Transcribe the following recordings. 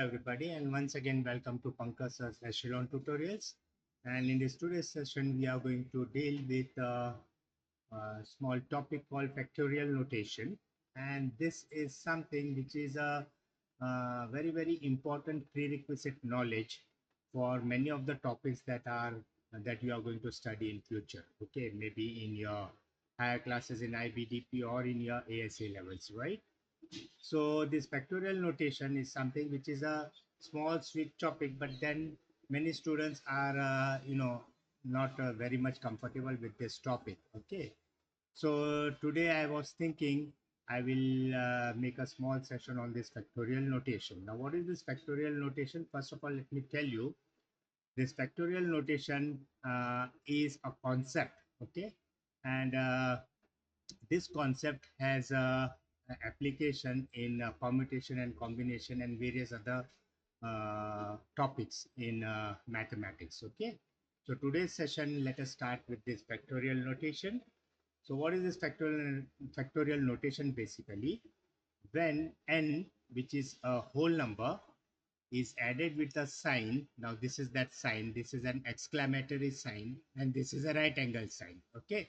everybody, and once again welcome to Pankaj's Echelon Tutorials. And in this today's session, we are going to deal with a small topic called factorial notation. And this is something which is a very important prerequisite knowledge for many of the topics that you are going to study in future. Okay, maybe in your higher classes in IBDP or in your ASA levels, right? So this factorial notation is something which is a small sweet topic, but then many students are, not very much comfortable with this topic. Okay. So today I was thinking I will make a small session on this factorial notation. Now, what is this factorial notation? First of all, let me tell you, this factorial notation is a concept. Okay. And this concept has application in permutation and combination and various other topics in mathematics. Okay, so today's session, let us start with this factorial notation. So what is this factorial notation? Basically, when n, which is a whole number, is added with a sign. Now this is that sign, this is an exclamatory sign, and this is a right angle sign. Okay,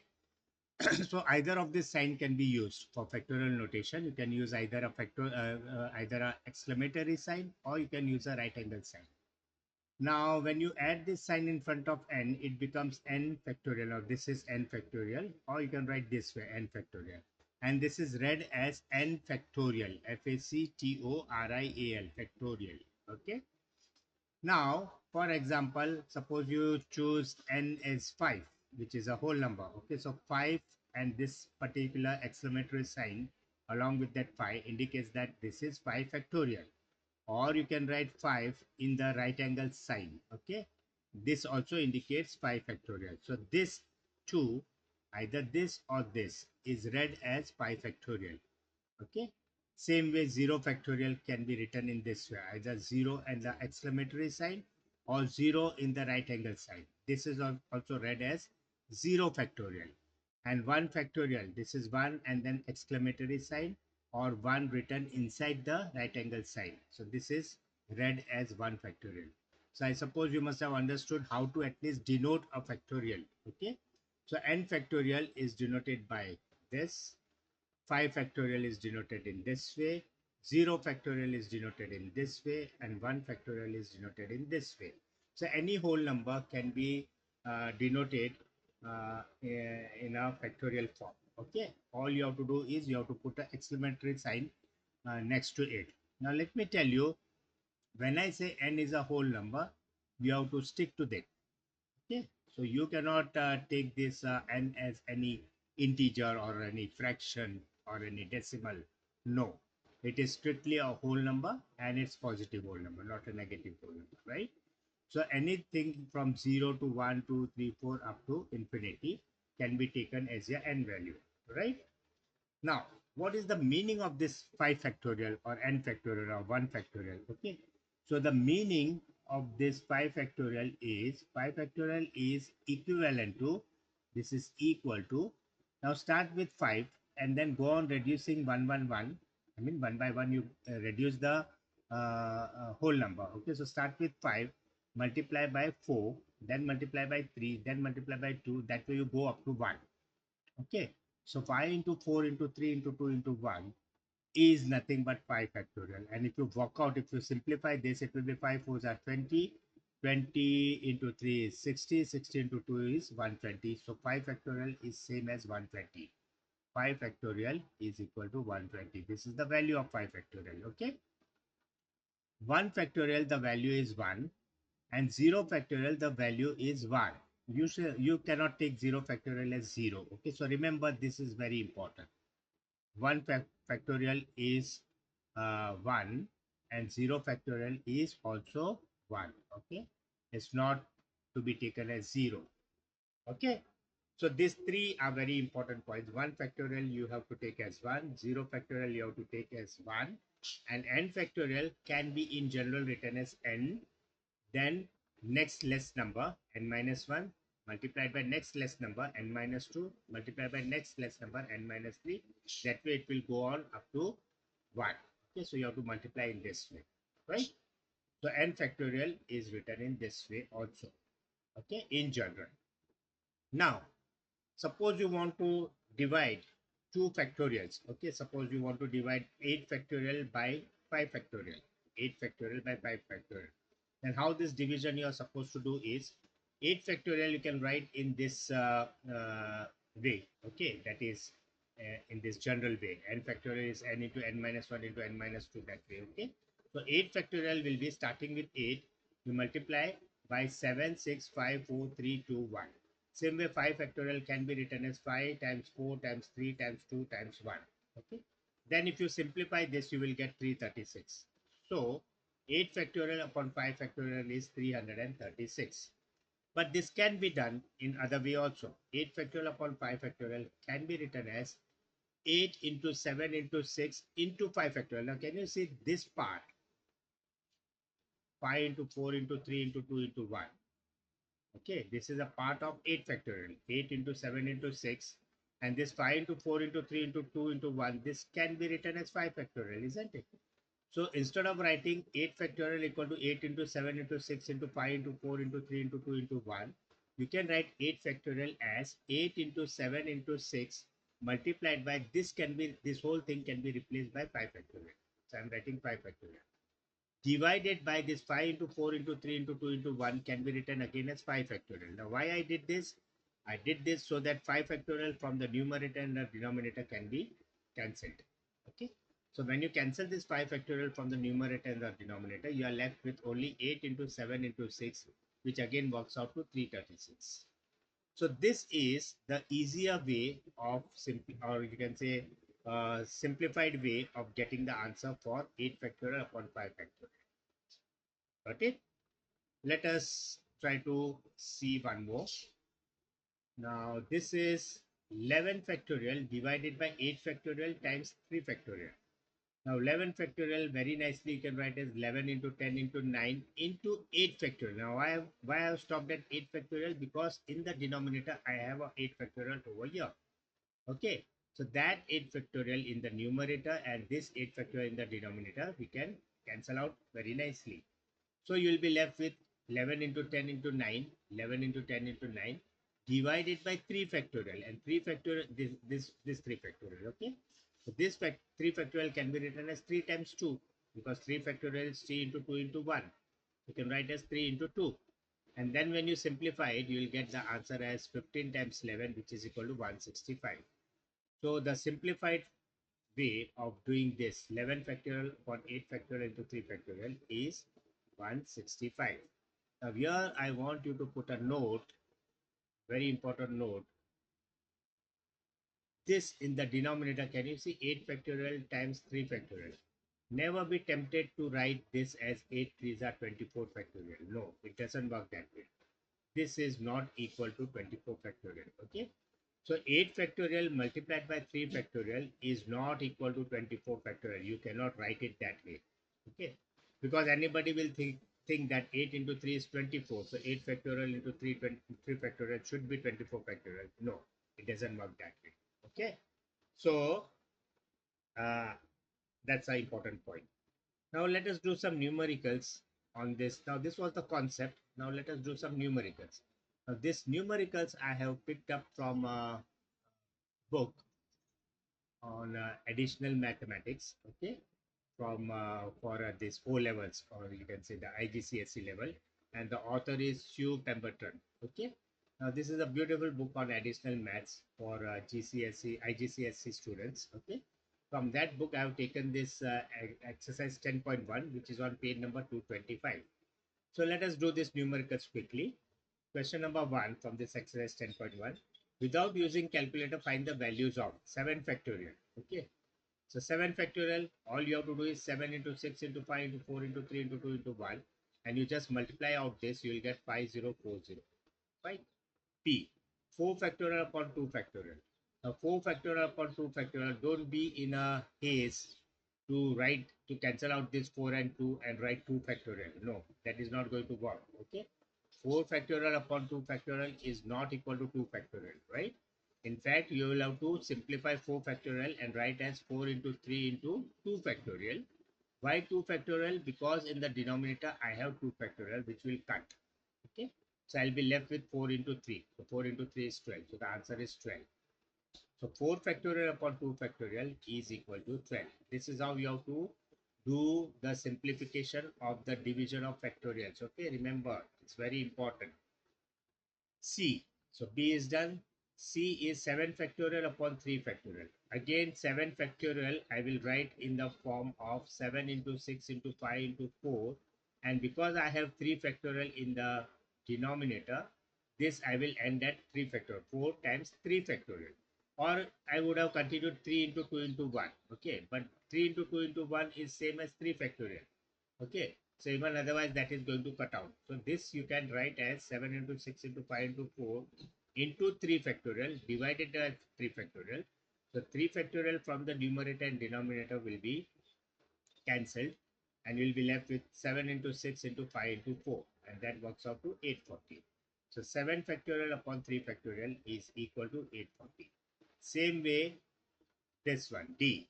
so either of this sign can be used for factorial notation. You can use either either a exclamatory sign, or you can use a right angle sign. Now, when you add this sign in front of n, it becomes n factorial. Now, this is n factorial, or you can write this way, n factorial. And this is read as n factorial, F-A-C-T-O-R-I-A-L, factorial. Okay. Now, for example, suppose you choose n as 5, which is a whole number. Okay, so 5 and this particular exclamatory sign along with that 5 indicates that this is 5 factorial. Or you can write 5 in the right angle sign. Okay, this also indicates 5 factorial. So this 2, either this or this, is read as 5 factorial. Okay, same way 0 factorial can be written in this way, either 0 and the exclamatory sign or 0 in the right angle sign. This is also read as 0 factorial. And 1 factorial, this is 1 and then exclamatory sign, or 1 written inside the right angle sign. So this is read as 1 factorial. So I suppose you must have understood how to at least denote a factorial. Okay, so n factorial is denoted by this, 5 factorial is denoted in this way, 0 factorial is denoted in this way, and 1 factorial is denoted in this way. So any whole number can be denoted in a factorial form. Okay, all you have to do is you have to put an exclamatory sign next to it. Now let me tell you, when I say n is a whole number, you have to stick to that. Okay, so you cannot take this n as any integer or any fraction or any decimal. No, it is strictly a whole number, and it's positive whole number, not a negative whole number, right? So anything from 0 to 1, 2, 3, 4 up to infinity can be taken as your n value, right? Now, what is the meaning of this 5 factorial or n factorial or 1 factorial? Okay, so the meaning of this 5 factorial is equivalent to, this is equal to, now start with 5 and then go on reducing 1 by 1 you reduce the whole number. Okay, so start with 5, multiply by 4, then multiply by 3, then multiply by 2, that way you go up to 1. Okay, so 5 into 4 into 3 into 2 into 1 is nothing but 5 factorial. And if you work out, if you simplify this, it will be 5 4s are 20, 20 into 3 is 60, 60 into 2 is 120. So 5 factorial is same as 120. 5 factorial is equal to 120. This is the value of 5 factorial. Okay, 1 factorial, the value is 1, and 0 factorial, the value is 1. You cannot take 0 factorial as 0. Okay, so remember, this is very important. 1 factorial is 1, and 0 factorial is also 1. Okay, it's not to be taken as 0. Okay, so these three are very important points. 1 factorial you have to take as 1, 0 factorial you have to take as 1, and n factorial can be in general written as n, then next less number n minus 1 multiplied by next less number n minus 2 multiplied by next less number n minus 3. That way it will go on up to 1. Okay, so you have to multiply in this way, right? So n factorial is written in this way also. Okay, in general. Now, suppose you want to divide two factorials. Okay, suppose you want to divide 8 factorial by 5 factorial. 8 factorial by 5 factorial. Then how this division you are supposed to do is 8 factorial you can write in this way. Okay, that is in this general way. N factorial is n into n minus 1 into n minus 2, that way. Okay, so 8 factorial will be starting with 8. You multiply by 7, 6, 5, 4, 3, 2, 1. Same way 5 factorial can be written as 5 times 4 times 3 times 2 times 1. Okay. Then if you simplify this, you will get 336. So 8 factorial upon 5 factorial is 336. But this can be done in other way also. 8 factorial upon 5 factorial can be written as 8 into 7 into 6 into 5 factorial. Now can you see this part? 5 into 4 into 3 into 2 into 1. Okay, this is a part of 8 factorial. 8 into 7 into 6. And this 5 into 4 into 3 into 2 into 1. This can be written as 5 factorial, isn't it? So instead of writing 8 factorial equal to 8 into 7 into 6 into 5 into 4 into 3 into 2 into 1, you can write 8 factorial as 8 into 7 into 6 multiplied by this whole thing can be replaced by 5 factorial. So I'm writing 5 factorial. Divided by this 5 into 4 into 3 into 2 into 1 can be written again as 5 factorial. Now why I did this? I did this so that 5 factorial from the numerator and the denominator can be cancelled. Okay. So when you cancel this 5 factorial from the numerator and the denominator, you are left with only 8 into 7 into 6, which again works out to 336. So this is the easier way of or you can say simplified way of getting the answer for 8 factorial upon 5 factorial. Got it? Let us try to see one more. Now this is 11 factorial divided by 8 factorial times 3 factorial. Now 11 factorial very nicely you can write as 11 into 10 into 9 into 8 factorial. Now why I have stopped at 8 factorial? Because in the denominator I have a 8 factorial over here. Okay, so that 8 factorial in the numerator and this 8 factorial in the denominator we can cancel out very nicely. So you will be left with 11 into 10 into 9, 11 into 10 into 9 divided by 3 factorial, and 3 factorial, this 3 factorial. Okay, so this 3 factorial can be written as 3 times 2 because 3 factorial is 3 into 2 into 1. You can write as 3 into 2. And then when you simplify it, you will get the answer as 15 times 11, which is equal to 165. So the simplified way of doing this 11 factorial upon 8 factorial into 3 factorial is 165. Now here I want you to put a note, very important note. This in the denominator, can you see 8 factorial times 3 factorial? Never be tempted to write this as 8 3s are 24 factorial. No, it doesn't work that way. This is not equal to 24 factorial. Okay. So 8 factorial multiplied by 3 factorial is not equal to 24 factorial. You cannot write it that way. Okay. Because anybody will think that 8 into 3 is 24. So 8 factorial into 3 factorial should be 24 factorial. No, it doesn't work that way. Okay. So uh, that's an important point. Now let us do some numericals on this. Now this was the concept. Now let us do some numericals. Now this numericals I have picked up from a book on additional mathematics. Okay, from for this O levels, or you can say the IGCSE level, and the author is Sue Pemberton. Okay, now this is a beautiful book on additional maths for GCSE, IGCSE students. Okay, from that book I have taken this exercise 10.1, which is on page number 225. So let us do this numericals quickly. Question number 1 from this exercise 10.1. Without using calculator, find the values of 7 factorial. Okay. So 7 factorial, all you have to do is 7 into 6 into 5 into 4 into 3 into 2 into 1. And you just multiply out this, you will get 5040. Right? P. 4 factorial upon 2 factorial. Now 4 factorial upon 2 factorial, don't be in a haste to cancel out this 4 and 2 and write 2 factorial. No, that is not going to work. Okay. 4 factorial upon 2 factorial is not equal to 2 factorial, right? In fact, you will have to simplify 4 factorial and write as 4 into 3 into 2 factorial. Why 2 factorial? Because in the denominator I have 2 factorial which will cut. Okay. So I'll be left with 4 into 3. So 4 into 3 is 12. So the answer is 12. So 4 factorial upon 2 factorial is equal to 12. This is how you have to do the simplification of the division of factorials. Okay, remember, it's very important. C. So B is done. C is 7 factorial upon 3 factorial. Again, 7 factorial I will write in the form of 7 into 6 into 5 into 4. And because I have 3 factorial in the denominator, this I will end at 3 factorial. 4 times 3 factorial. Or I would have continued 3 into 2 into 1. Okay, but 3 into 2 into 1 is same as 3 factorial. Okay, so even otherwise that is going to cut out. So this you can write as 7 into 6 into 5 into 4 into 3 factorial divided by 3 factorial. So 3 factorial from the numerator and denominator will be cancelled, and you'll be left with 7 into 6 into 5 into 4, and that works out to 840. So 7 factorial upon 3 factorial is equal to 840. Same way, this one, D.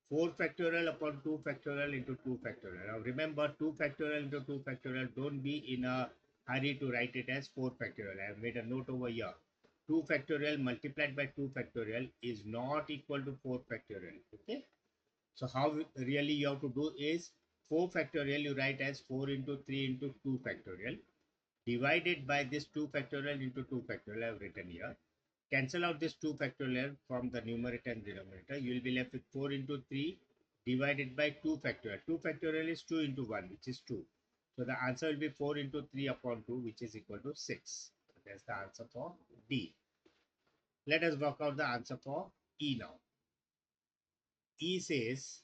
4 factorial upon 2 factorial into 2 factorial. Now remember, 2 factorial into 2 factorial, don't be in a hurry to write it as 4 factorial. I have made a note over here. 2 factorial multiplied by 2 factorial is not equal to 4 factorial. Okay. So how really you have to do is 4 factorial you write as 4 into 3 into 2 factorial divided by this 2 factorial into 2 factorial I have written here. Cancel out this 2 factorial from the numerator and denominator. You will be left with 4 into 3 divided by 2 factorial. 2 factorial is 2 into 1, which is 2. So the answer will be 4 into 3 upon 2, which is equal to 6. So that's the answer for D. Let us work out the answer for E now. E says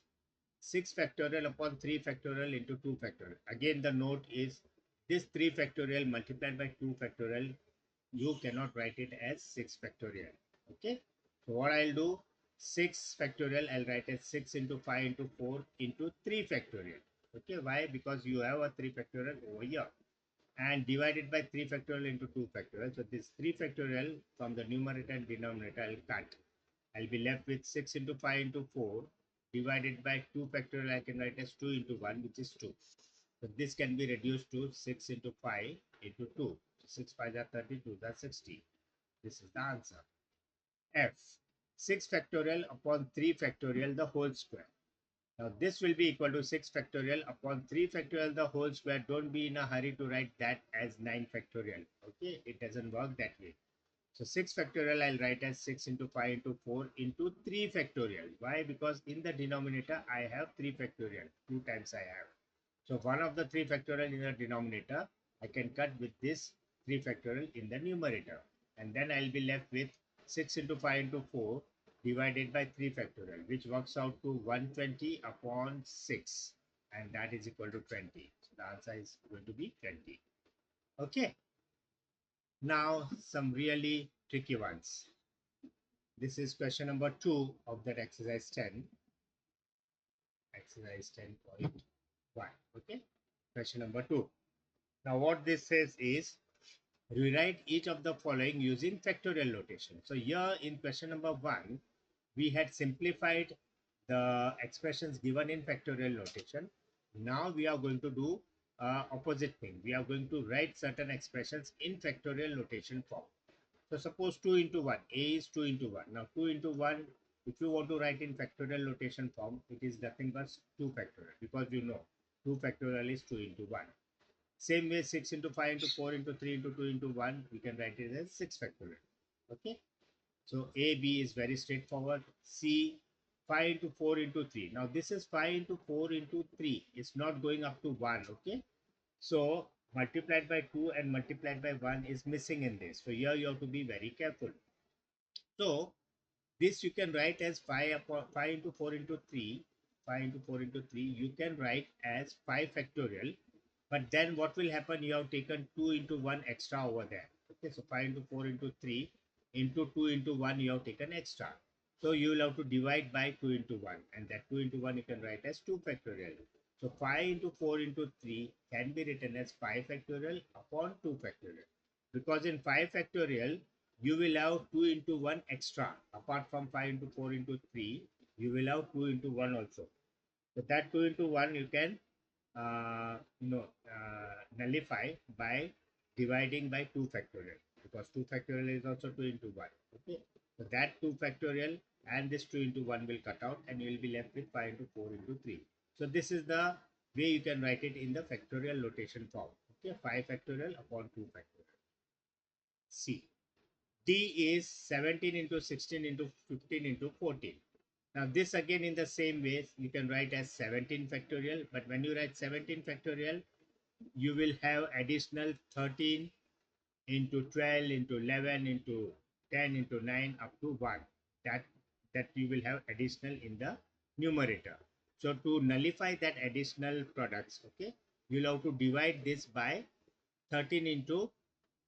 6 factorial upon 3 factorial into 2 factorial. Again, the note is this 3 factorial multiplied by 2 factorial, you cannot write it as 6 factorial. Okay. So what I'll do, 6 factorial, I'll write as 6 into 5 into 4 into 3 factorial. Okay. Why? Because you have a 3 factorial over here. And divided by 3 factorial into 2 factorial. So this 3 factorial from the numerator and denominator I'll cut. I'll be left with 6 into 5 into 4 divided by 2 factorial. I can write as 2 into 1, which is 2. So this can be reduced to 6 into 5 into 2. So 6 5 are 32, that's 60. This is the answer. F. 6 factorial upon 3 factorial the whole square. Now this will be equal to 6 factorial upon 3 factorial the whole square. Don't be in a hurry to write that as 9 factorial. Okay, it doesn't work that way. So 6 factorial I'll write as 6 into 5 into 4 into 3 factorial. Why? Because in the denominator I have 3 factorial. 2 times I have. So one of the 3 factorial in the denominator I can cut with this 3 factorial in the numerator. And then I'll be left with 6 into 5 into 4 divided by 3 factorial, which works out to 120 upon 6. And that is equal to 20. So the answer is going to be 20. Okay. Now some really tricky ones. This is question number 2 of that exercise 10. Exercise 10.1. Okay. Question number 2. Now what this says is rewrite each of the following using factorial notation. So here in question number 1, we had simplified the expressions given in factorial notation. Now we are going to do opposite thing. We are going to write certain expressions in factorial notation form. So suppose 2 into 1, A is 2 into 1. Now 2 into 1, if you want to write in factorial notation form, it is nothing but 2 factorial, because you know 2 factorial is 2 into 1. Same way 6 into 5 into 4 into 3 into 2 into 1, we can write it as 6 factorial. Okay. So A, B is very straightforward. C, 5 into 4 into 3. Now this is 5 into 4 into 3. It's not going up to 1. Okay. So multiplied by 2 and multiplied by 1 is missing in this. So here you have to be very careful. So this you can write as 5 into 4 into 3. 5 into 4 into 3. You can write as 5 factorial. But then what will happen? You have taken 2 into 1 extra over there. Okay, so 5 into 4 into 3 into 2 into 1 you have taken extra. So you will have to divide by 2 into 1. And that 2 into 1 you can write as 2 factorial. So 5 into 4 into 3 can be written as 5 factorial upon 2 factorial. Because in 5 factorial, you will have 2 into 1 extra. Apart from 5 into 4 into 3, you will have 2 into 1 also. So that 2 into 1 you can nullify by dividing by 2 factorial, because 2 factorial is also 2 into 1. Okay, so that 2 factorial and this 2 into 1 will cut out and you will be left with 5 into 4 into 3. So this is the way you can write it in the factorial notation form. Okay, 5 factorial upon 2 factorial. C. D is 17 into 16 into 15 into 14. Now this again in the same way you can write as 17 factorial, but when you write 17 factorial, you will have additional 13 into 12 into 11 into 10 into 9 up to 1. That you will have additional in the numerator. So to nullify that additional products, okay, you'll have to divide this by 13 into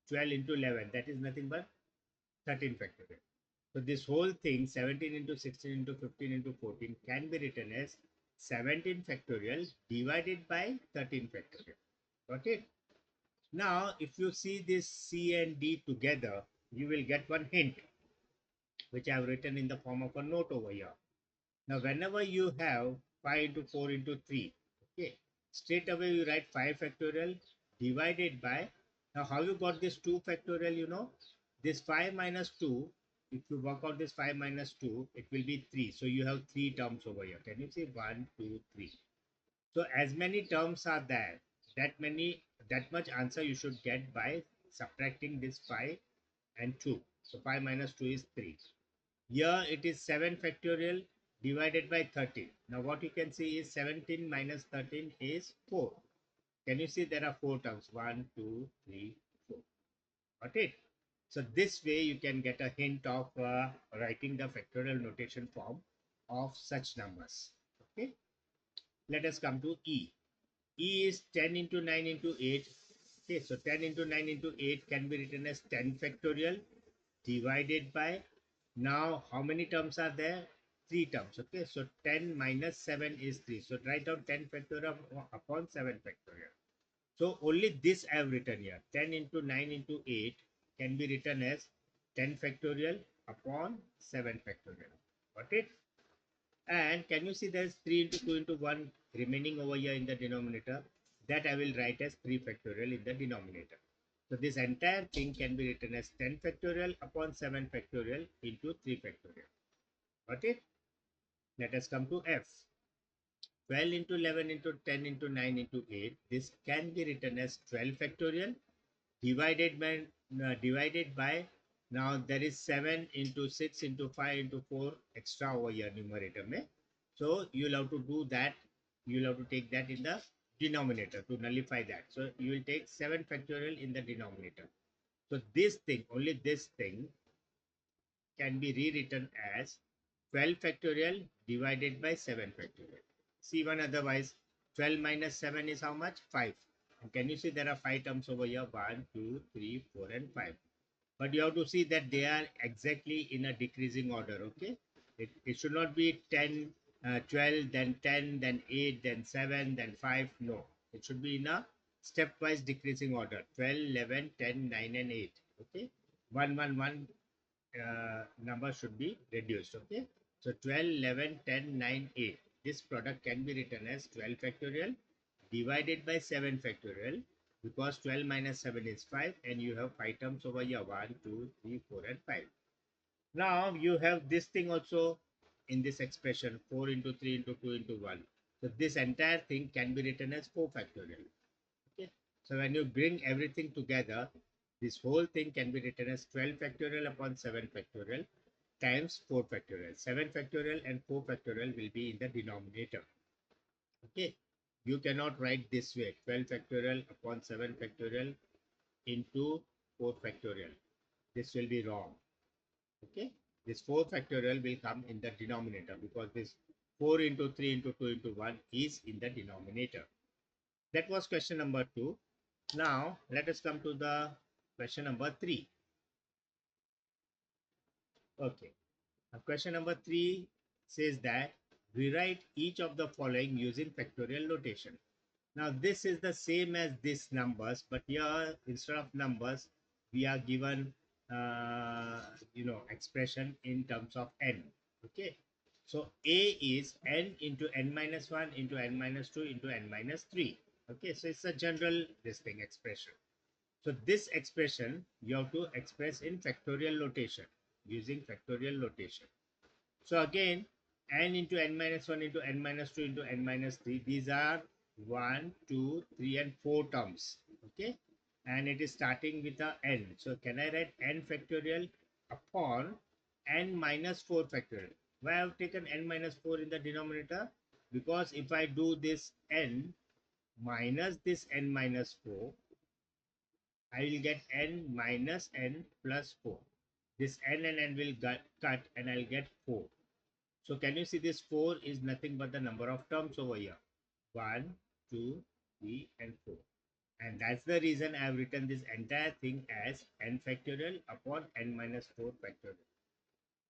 12 into 11. That is nothing but 13 factorial. So this whole thing 17 into 16 into 15 into 14 can be written as 17 factorial divided by 13 factorial. Got it? Now, if you see this C and D together, you will get one hint, which I have written in the form of a note over here. Now, whenever you have 5 into 4 into 3, okay, straight away you write 5 factorial divided by, now how you got this 2 factorial, you know, this 5 minus 2, if you work out this 5 minus 2, it will be 3. So you have 3 terms over here. Can you see 1, 2, 3? So as many terms are there, that much answer you should get by subtracting this 5 and 2. So 5 minus 2 is 3. Here it is 7 factorial divided by 13. Now what you can see is 17 minus 13 is 4. Can you see there are 4 terms? 1, 2, 3, 4. Got it? So this way you can get a hint of writing the factorial notation form of such numbers. Okay. Let us come to E. E is 10 into 9 into 8. Okay, so 10 into 9 into 8 can be written as 10 factorial divided by, now how many terms are there? 3 terms. Okay, so 10 minus 7 is 3. So write down 10 factorial upon 7 factorial. So only this I have written here. 10 into 9 into 8 can be written as 10 factorial upon 7 factorial. Got it? And can you see there's 3 into 2 into 1 remaining over here in the denominator? That I will write as 3 factorial in the denominator. So this entire thing can be written as 10 factorial upon 7 factorial into 3 factorial. Got it? Let us come to F. 12 into 11 into 10 into 9 into 8. This can be written as 12 factorial divided by, now there is 7 into 6 into 5 into 4 extra over here numerator mein. So you'll have to do that, you'll have to take that in the denominator to nullify that. So you will take 7 factorial in the denominator. So this thing, only this thing can be rewritten as 12 factorial divided by 7 factorial. See one, otherwise 12 minus 7 is how much? 5. And can you see there are 5 terms over here? 1, 2, 3, 4 and 5. But you have to see that they are exactly in a decreasing order. Okay, it should not be 10, 12, then 10, then 8, then 7, then 5. No, it should be in a stepwise decreasing order. 12, 11, 10, 9 and 8. Okay, 1, 1, 1 number should be reduced. Okay, so 12, 11, 10, 9, 8. This product can be written as 12 factorial divided by 7 factorial, because 12 minus 7 is 5 and you have 5 terms over here, 1, 2, 3, 4 and 5. Now you have this thing also in this expression, 4 into 3 into 2 into 1. So this entire thing can be written as 4 factorial. Okay, so when you bring everything together, this whole thing can be written as 12 factorial upon 7 factorial times 4 factorial. 7 factorial and 4 factorial will be in the denominator. Okay, you cannot write this way, 12 factorial upon 7 factorial into 4 factorial. This will be wrong. Okay, this 4 factorial will come in the denominator, because this 4 into 3 into 2 into 1 is in the denominator. That was question number 2. Now let us come to the question number 3. Okay, now question number 3 says that rewrite each of the following using factorial notation. Now this is the same as this numbers, but here instead of numbers we are given expression in terms of n. Okay, So A is n into n minus 1 into n minus 2 into n minus 3. Okay, so it's a general this thing expression. So this expression you have to express in factorial notation using factorial notation. So again, n into n minus 1 into n minus 2 into n minus 3. These are 1, 2, 3 and 4 terms. Okay. And it is starting with a n. So can I write n factorial upon n minus 4 factorial? Why I have taken n minus 4 in the denominator? Because if I do this n minus this n minus 4, I will get n minus n plus 4. This n and n will cut and I'll get 4. So can you see this 4 is nothing but the number of terms over here. 1, 2, 3 and 4. And that's the reason I have written this entire thing as n factorial upon n minus 4 factorial.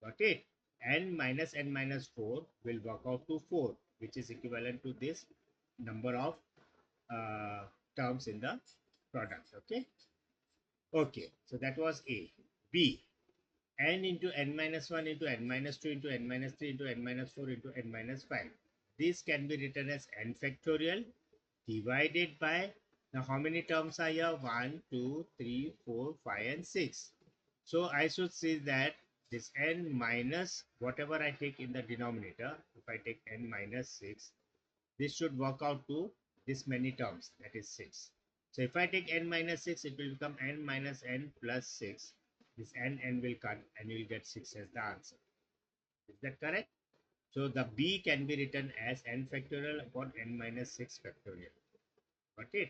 Got it? N minus 4 will work out to 4, which is equivalent to this number of terms in the product. Okay. Okay. So that was A. B. N into n minus 1 into n minus 2 into n minus 3 into n minus 4 into n minus 5. This can be written as n factorial divided by, now how many terms are here? 1, 2, 3, 4, 5 and 6. So I should say that this n minus whatever I take in the denominator, if I take n minus 6, this should work out to this many terms, that is 6. So if I take n minus 6, it will become n minus n plus 6. This n will cut and you will get 6 as the answer. Is that correct? So the B can be written as n factorial upon n minus 6 factorial. Got it?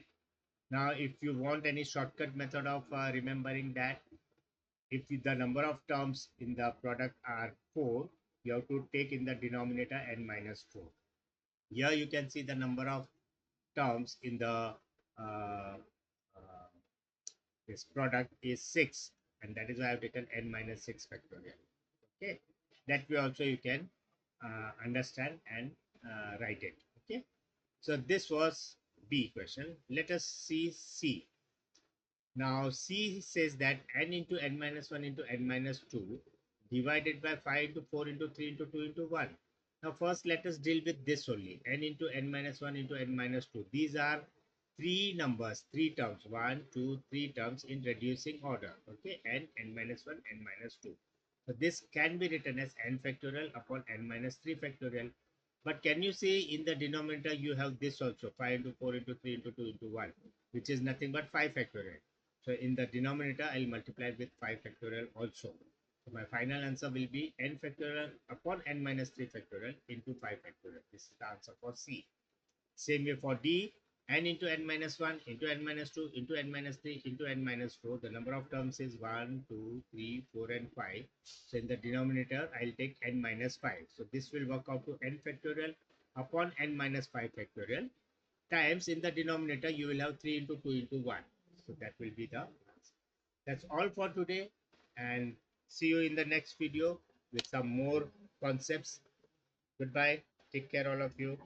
Now if you want any shortcut method of remembering that, if the number of terms in the product are 4, you have to take in the denominator n minus 4. Here you can see the number of terms in the uh, uh, this product is 6, and that is why I have taken n minus 6 factorial. Okay, that way also you can understand and write it. Okay, so this was B question. Let us see C. Now C says that n into n minus 1 into n minus 2 divided by 5 into 4 into 3 into 2 into 1. Now first let us deal with this only, n into n minus 1 into n minus 2. These are three numbers, three terms, 1, 2, 3 terms in reducing order. Okay, n minus 1, n minus 2. So this can be written as n factorial upon n minus 3 factorial. But can you see in the denominator you have this also, 5 into 4 into 3 into 2 into 1, which is nothing but 5 factorial. So in the denominator, I'll multiply with 5 factorial also. So my final answer will be n factorial upon n minus 3 factorial into 5 factorial. This is the answer for C. Same way for D, n into n minus 1 into n minus 2 into n minus 3 into n minus 4. The number of terms is 1, 2, 3, 4 and 5. So in the denominator, I'll take n minus 5. So this will work out to n factorial upon n minus 5 factorial times in the denominator you will have 3 into 2 into 1. So that will be the answer. That's all for today, and see you in the next video with some more concepts. Goodbye. Take care all of you.